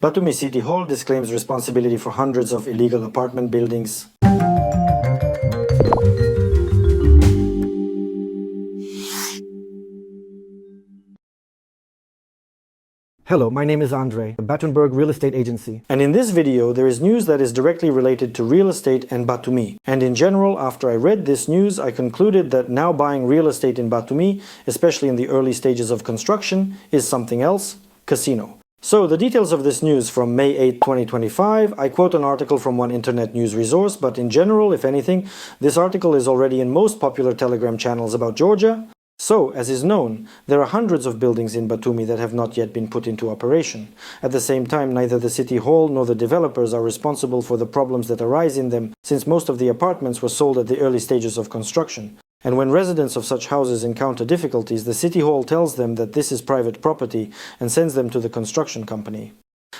Batumi City Hall disclaims responsibility for hundreds of illegal apartment buildings. Hello, my name is Andre, the Batumiburg real estate agency. And in this video, there is news that is directly related to real estate and Batumi. And in general, after I read this news, I concluded that now buying real estate in Batumi, especially in the early stages of construction, is something else: casino. So, the details of this news from May 8, 2025, I quote an article from one internet news resource, but in general, if anything, this article is already in most popular Telegram channels about Georgia. So, as is known, there are hundreds of buildings in Batumi that have not yet been put into operation. At the same time, neither the City Hall nor the developers are responsible for the problems that arise in them, since most of the apartments were sold at the early stages of construction. And when residents of such houses encounter difficulties, the City Hall tells them that this is private property and sends them to the construction company.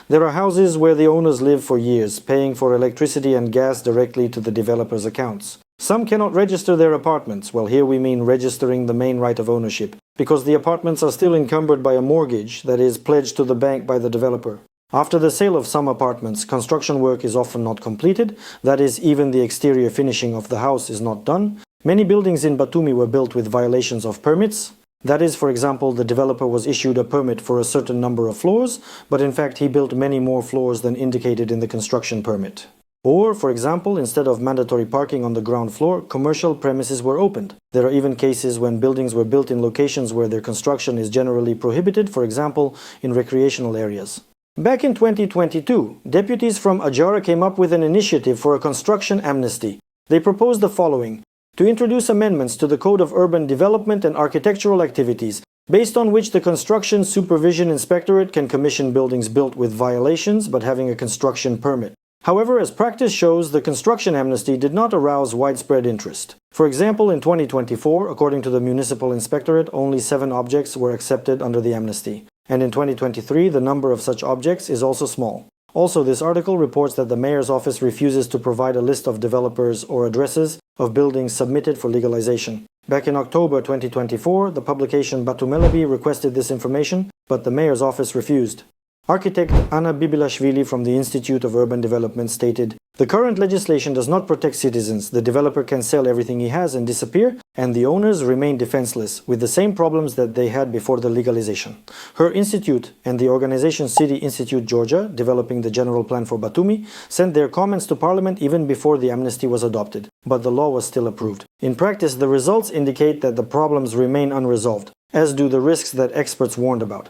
There are houses where the owners live for years, paying for electricity and gas directly to the developers' accounts. Some cannot register their apartments. Well, here we mean registering the main right of ownership, because the apartments are still encumbered by a mortgage that is pledged to the bank by the developer. After the sale of some apartments, construction work is often not completed, that is, even the exterior finishing of the house is not done. Many buildings in Batumi were built with violations of permits. That is, for example, the developer was issued a permit for a certain number of floors, but in fact he built many more floors than indicated in the construction permit. Or, for example, instead of mandatory parking on the ground floor, commercial premises were opened. There are even cases when buildings were built in locations where their construction is generally prohibited, for example, in recreational areas. Back in 2022, deputies from Ajara came up with an initiative for a construction amnesty. They proposed the following: to introduce amendments to the Code of Urban Development and Architectural Activities, based on which the Construction Supervision Inspectorate can commission buildings built with violations but having a construction permit. However, as practice shows, the construction amnesty did not arouse widespread interest. For example, in 2024, according to the Municipal Inspectorate, only 7 objects were accepted under the amnesty. And in 2023, the number of such objects is also small. Also, this article reports that the mayor's office refuses to provide a list of developers or addresses of buildings submitted for legalization. Back in October 2024, the publication Batumiburg requested this information, but the mayor's office refused. Architect Anna Bibilashvili from the Institute of Urban Development stated, "The current legislation does not protect citizens. The developer can sell everything he has and disappear, and the owners remain defenseless, with the same problems that they had before the legalization." Her institute and the organization City Institute Georgia, developing the general plan for Batumi, sent their comments to Parliament even before the amnesty was adopted, but the law was still approved. In practice, the results indicate that the problems remain unresolved, as do the risks that experts warned about.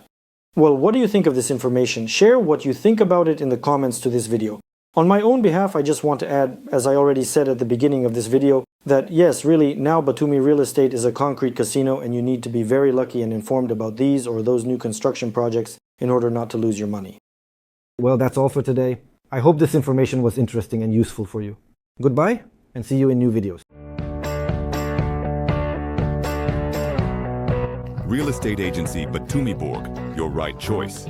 Well, what do you think of this information? Share what you think about it in the comments to this video. On my own behalf, I just want to add, as I already said at the beginning of this video, that yes, really, now Batumi real estate is a concrete casino and you need to be very lucky and informed about these or those new construction projects in order not to lose your money. Well, that's all for today. I hope this information was interesting and useful for you. Goodbye, and see you in new videos. Real estate agency Batumiburg, your right choice.